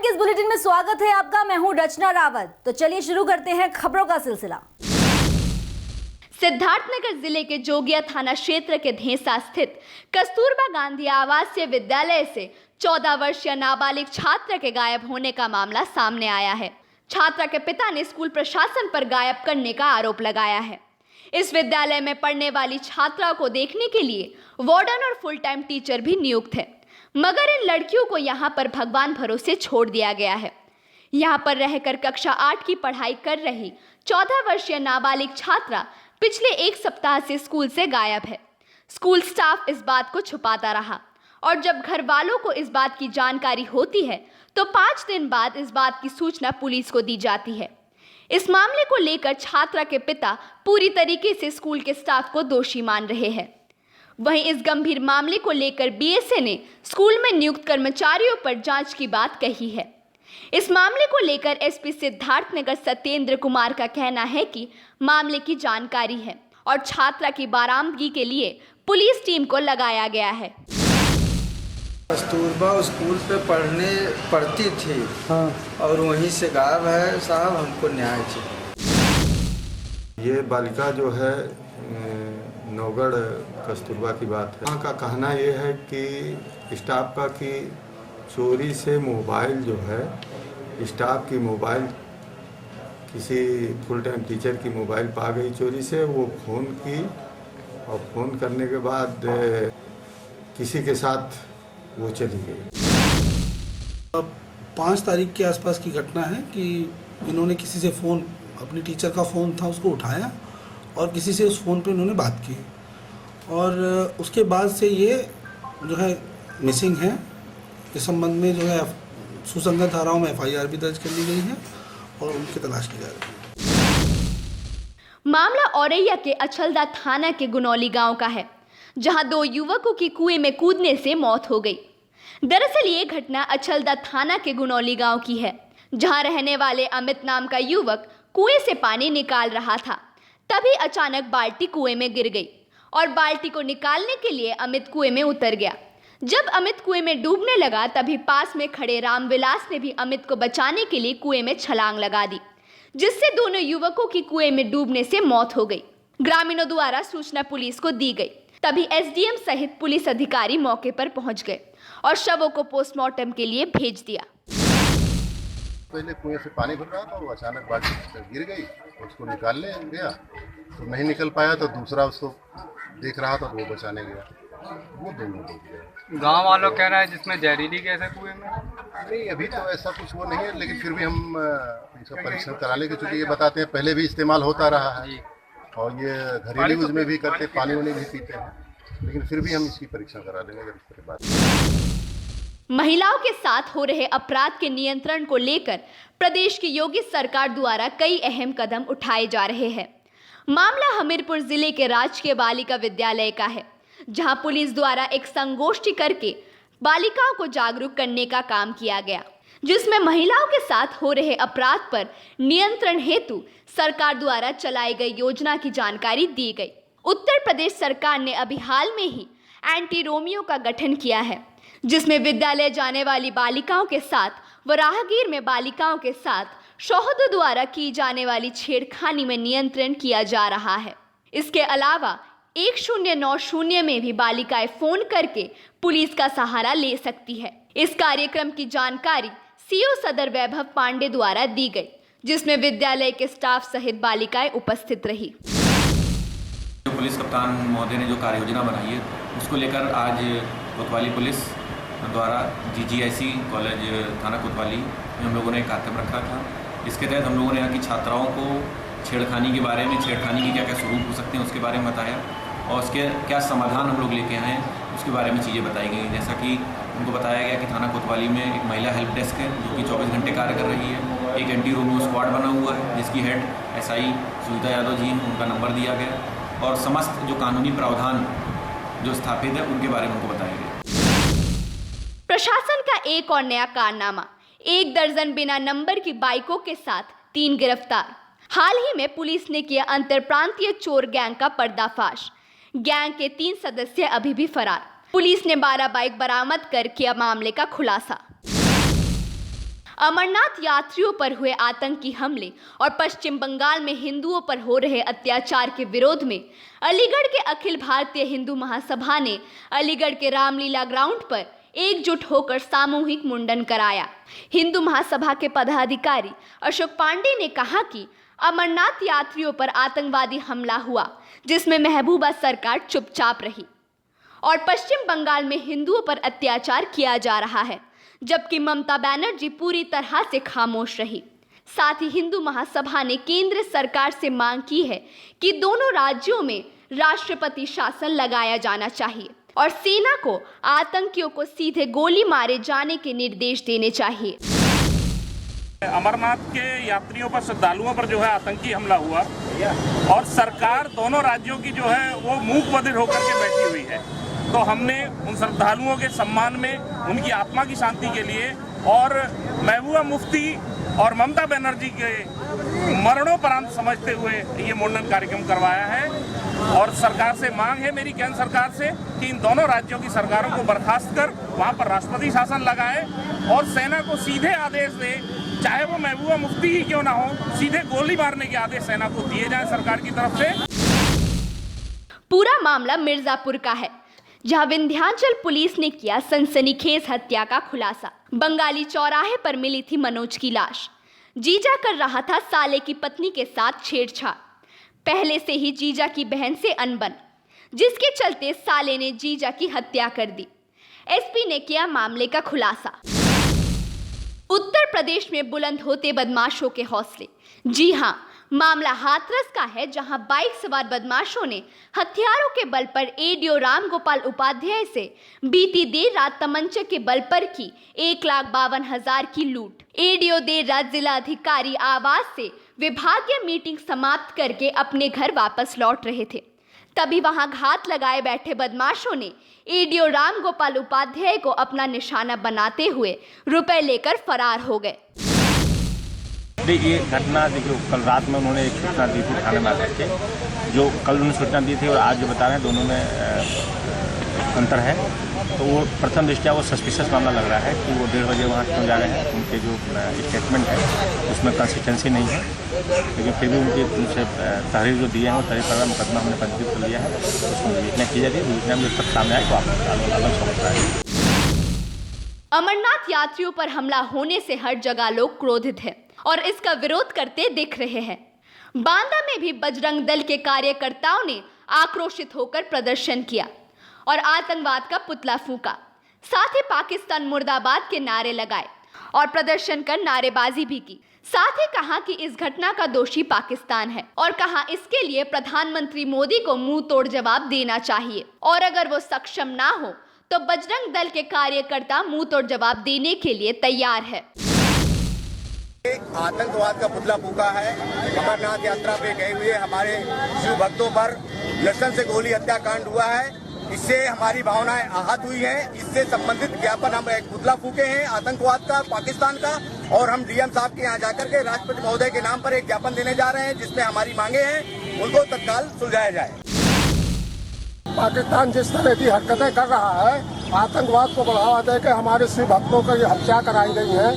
के इस बुलेटिन में स्वागत है आपका। मैं हूं रचना रावत। तो चलिए शुरू करते हैं खबरों का सिलसिला। सिद्धार्थनगर जिले के जोगिया थाना क्षेत्र के धेसा स्थित कस्तूरबा गांधी आवासीय विद्यालय से 14 वर्षीय नाबालिग छात्र के गायब होने का मामला सामने आया है। छात्रा के पिता ने स्कूल प्रशासन पर गायब करने का आरोप लगाया है। इस विद्यालय में पढ़ने वाली छात्रा को देखने के लिए वार्डन और फुल टाइम टीचर भी नियुक्त है, मगर इन लड़कियों को यहाँ पर भगवान भरोसे छोड़ दिया गया है। यहाँ पर रहकर कक्षा 8 की पढ़ाई कर रही 14 वर्षीय नाबालिग छात्रा पिछले एक सप्ताह से स्कूल से गायब है। स्कूल स्टाफ इस बात को छुपाता रहा और जब घर वालों को इस बात की जानकारी होती है तो 5 दिन बाद इस बात की सूचना पुलिस को दी जाती है। इस मामले को लेकर छात्रा के पिता पूरी तरीके से स्कूल के स्टाफ को दोषी मान रहे हैं। वहीं इस गंभीर मामले को लेकर बीएसए ने स्कूल में नियुक्त कर्मचारियों पर जांच की बात कही है। इस मामले को लेकर एसपी सिद्धार्थनगर सत्येंद्र कुमार का कहना है कि मामले की जानकारी है और छात्रा की बरामदगी के लिए पुलिस टीम को लगाया गया है। कस्तूरबा स्कूल पे पढ़ती थी और वहीं से गायब है। साहब हमको न्याय चाहिए। ये बालिका जो है नौगढ़ कस्तूरबा की बात है। वहाँ का कहना ये है कि स्टाफ का कि चोरी से मोबाइल जो है, स्टाफ की मोबाइल किसी फुल टाइम टीचर की मोबाइल पा गई चोरी से। वो फ़ोन की और फ़ोन करने के बाद किसी के साथ वो चली गई। 5 तारीख के आसपास की घटना है कि इन्होंने किसी से फ़ोन, अपनी टीचर का फ़ोन था उसको उठाया और किसी से उस फ़ोन पे इन्होंने बात की और उसके बाद से ये जो है मिसिंग है। इस संबंध में जो है सुसंगत धाराओं में एफआईआर भी दर्ज कर ली गई है और उनकी तलाश की जा रही है। मामला औरैया के अछलदा थाना के गुनौली गांव का है, जहां 2 युवकों की कुएं में कूदने से मौत हो गई। दरअसल ये घटना अछलदा थाना के गुनौली गांव की है, जहां रहने वाले अमित नाम का युवक कुएं से पानी निकाल रहा था। तभी अचानक बाल्टी कुएं में गिर गई और बाल्टी को निकालने के लिए अमित कुएं में उतर गया। जब अमित कुएं में डूबने लगा तभी पास में खड़े रामविलास ने भी अमित को बचाने के लिए कुएं में छलांग लगा दी, जिससे दोनों युवकों की कुएं में डूबने से मौत हो गई। ग्रामीणों द्वारा सूचना पुलिस को दी गई। तभी एसडीएम सहित पुलिस अधिकारी मौके पर पहुंच गए और शवों को पोस्टमार्टम के लिए भेज दिया। पहले कुएं से पानी भर रहा था, वो अचानक बाल्टी गिर गई, उसको निकालने गया तो नहीं निकल पाया, तो दूसरा उसको देख रहा था तो वो बचाने गया, वो दोनों डूब गए। गांव वालों कह रहा है जिसमें जहरीली गैस है कुएं में। नहीं, अभी तो ऐसा कुछ वो नहीं है, लेकिन फिर भी हम इसका परीक्षण करा लेंगे, क्योंकि ये बताते हैं पहले भी इस्तेमाल होता रहा है और ये घरेलू यूज में भी करते, पानी वानी भी पीते हैं, लेकिन फिर भी हम इसकी परीक्षण करा लेंगे अगर इसके बाद। महिलाओं के साथ हो रहे अपराध के नियंत्रण को लेकर प्रदेश की योगी सरकार द्वारा कई अहम कदम उठाए जा रहे हैं। मामला हमीरपुर जिले के राजकीय बालिका विद्यालय का है, जहां पुलिस द्वारा एक संगोष्ठी करके बालिकाओं को जागरूक करने का काम किया गया, जिसमें महिलाओं के साथ हो रहे अपराध पर नियंत्रण हेतु सरकार द्वारा चलाई गई योजना की जानकारी दी गई। उत्तर प्रदेश सरकार ने अभी हाल में ही एंटी रोमियो का गठन किया है, जिसमें विद्यालय जाने वाली बालिकाओं के साथ व राहगीर में बालिकाओं के साथ शौहरों द्वारा की जाने वाली छेड़खानी में नियंत्रण किया जा रहा है। इसके अलावा 1090 में भी बालिकाएं फोन करके पुलिस का सहारा ले सकती है। इस कार्यक्रम की जानकारी सीओ सदर वैभव पांडे द्वारा दी गई, जिसमें विद्यालय के स्टाफ सहित बालिकाएं उपस्थित रही। पुलिस कप्तान महोदय ने जो कार्य योजना बनाई है उसको लेकर आज कोतवाली पुलिस द्वारा जीजीआईसी कॉलेज थाना कोतवाली में हम लोगों ने एक कार्यक्रम रखा था। इसके तहत हम लोगों ने यहाँ की छात्राओं को छेड़खानी के बारे में, छेड़खानी के क्या क्या स्वरूप हो सकते हैं उसके बारे में बताया और उसके क्या समाधान हम लोग लेके आए हैं उसके बारे में चीज़ें बताई गई। जैसा कि उनको बताया गया कि थाना कोतवाली में एक महिला हेल्प डेस्क है जो कि 24 घंटे कार्य कर रही है। एक एंटी रोमियो स्क्वाड बना हुआ है जिसकी हेड एसआई सुविधा यादव जी हैं, उनका नंबर दिया गया और समस्त जो कानूनी प्रावधान जो स्थापित है उनके बारे में उनको बताया गया। प्रशासन का एक और नया कारनामा, 1 दर्जन बिना नंबर की बाइकों के साथ 3 गिरफ्तार। हाल ही में पुलिस ने किया अंतरप्रांतीय चोर गैंग का पर्दाफाश। गैंग के 3 सदस्य अभी भी फरार। पुलिस ने 12 बाइक बरामद कर किया मामले का खुलासा। अमरनाथ यात्रियों पर हुए आतंकी हमले और पश्चिम बंगाल में हिंदुओं पर हो रहे अत्याचार के विरोध में अलीगढ़ के अखिल भारतीय हिंदू महासभा ने अलीगढ़ के रामलीला ग्राउंड पर एकजुट होकर सामूहिक मुंडन कराया। हिंदू महासभा के पदाधिकारी अशोक पांडे ने कहा कि अमरनाथ यात्रियों पर आतंकवादी हमला हुआ, जिसमें महबूबा सरकार चुपचाप रही और पश्चिम बंगाल में हिंदुओं पर अत्याचार किया जा रहा है, जबकि ममता बनर्जी पूरी तरह से खामोश रही। साथ ही हिंदू महासभा ने केंद्र सरकार से मांग की है कि दोनों राज्यों में राष्ट्रपति शासन लगाया जाना चाहिए और सेना को आतंकियों को सीधे गोली मारे जाने के निर्देश देने चाहिए। अमरनाथ के यात्रियों पर, श्रद्धालुओं पर जो है आतंकी हमला हुआ और सरकार दोनों राज्यों की जो है वो मूक बधिर होकर के बैठी हुई है। तो हमने उन श्रद्धालुओं के सम्मान में, उनकी आत्मा की शांति के लिए और महबूबा मुफ्ती और ममता बनर्जी के मरणोपरांत समझते हुए ये मुंडन कार्यक्रम करवाया है। और सरकार से मांग है मेरी, केंद्र सरकार से, कि इन दोनों राज्यों की सरकारों को बर्खास्त कर वहाँ पर राष्ट्रपति शासन लगाए और सेना को सीधे आदेश दे, चाहे वो महबूबा मुफ्ती ही क्यों ना हो, सीधे गोली मारने के आदेश सेना को दिए जाए सरकार की तरफ से। पूरा मामला मिर्जापुर का है, जहां विंध्याचल पुलिस ने किया सनसनीखेज हत्या का खुलासा। बंगाली चौराहे पर मिली थी मनोज की लाश। जीजा कर रहा था साले की पत्नी के साथ छेड़छाड़। पहले से ही जीजा की बहन से अनबन, जिसके चलते साले ने जीजा की हत्या कर दी। एसपी ने किया मामले का खुलासा। उत्तर प्रदेश में बुलंद होते बदमाशों के हौसले। जी हां, मामला हाथरस का है, जहां बाइक सवार बदमाशों ने हथियारों के बल पर एडीओ रामगोपाल उपाध्याय से बीती देर रात तमंचे के बल पर की 1,52,000 की लूट। एडीओ देर रात जिला अधिकारी आवास से विभागीय मीटिंग समाप्त करके अपने घर वापस लौट रहे थे, तभी वहां घात लगाए बैठे बदमाशों ने एडीओ रामगोपाल उपाध्याय को अपना निशाना बनाते हुए रुपए लेकर फरार हो गए। ये घटना देखिए, कल रात में उन्होंने एक सूचना दी थी थाने में आकर के, जो कल उन्होंने सूचना दी थी और आज जो बता रहे हैं दोनों में अंतर है। तो वो प्रथम दृष्टया वो सस्पिशियस मामला लग रहा है कि वो 1:30 बजे वहाँ क्यों जा रहे हैं। उनके जो स्टेटमेंट है उसमें कंसिस्टेंसी नहीं है, लेकिन फिर भी उनकी उनसे तहरीर जो दिए हैं वो तहरीर पर मुकदमा हमने पंजीकृत कर लिया है। उसमें विवेचना की जा रही है। विवेचना में जब तक सामने आए तो आपको अलग समझ आएगी। अमरनाथ यात्रियों पर हमला होने से हर जगह लोग क्रोधित हैं और इसका विरोध करते दिख रहे हैं। बांदा में भी बजरंग दल के कार्यकर्ताओं ने आक्रोशित होकर प्रदर्शन किया और आतंकवाद का पुतला फूंका। साथ ही पाकिस्तान मुर्दाबाद के नारे लगाए और प्रदर्शन कर नारेबाजी भी की। साथ ही कहा कि इस घटना का दोषी पाकिस्तान है और कहा इसके लिए प्रधानमंत्री मोदी को मुंह तोड़ जवाब देना चाहिए और अगर वो सक्षम ना हो तो बजरंग दल के कार्यकर्ता मुंह तोड़ जवाब देने के लिए तैयार है। आतंकवाद का पुतला फूंका है। अमरनाथ यात्रा पे गए हुए हमारे शिव भक्तों पर लसन से गोली हत्याकांड हुआ है। इससे हमारी भावनाएं आहत हुई हैं। इससे संबंधित ज्ञापन हम एक पुतला फूके हैं आतंकवाद का, पाकिस्तान का, और हम डीएम साहब के यहाँ जाकर के राष्ट्रपति महोदय के नाम पर एक ज्ञापन देने जा रहे हैं, जिसमें हमारी मांगे हैं उनको तत्काल सुलझाया जाए। पाकिस्तान जिस तरह की हरकतें कर रहा है, आतंकवाद को बढ़ावा देकर हमारे शिव भक्तों की हत्या कराई गई है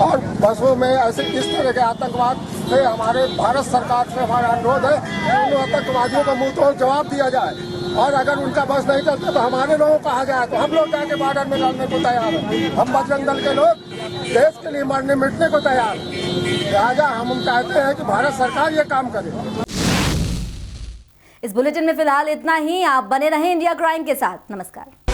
और बसों में ऐसे इस तरह के आतंकवाद से हमारे भारत सरकार से हमारा अनुरोध है कि उन आतंकवादियों को मुंह तोड़ जवाब दिया जाए और अगर उनका बस नहीं चलता तो हमारे लोगों को कहा जाए तो हम लोग जाके बॉर्डर में लड़ने को तैयार हैं। हम बजरंग दल के लोग देश के लिए मरने मिटने को तैयार हैं। लिहाजा हम चाहते हैं कि भारत सरकार ये काम करे। इस बुलेटिन में फिलहाल इतना ही। आप बने रहें इंडिया क्राइम के साथ। नमस्कार।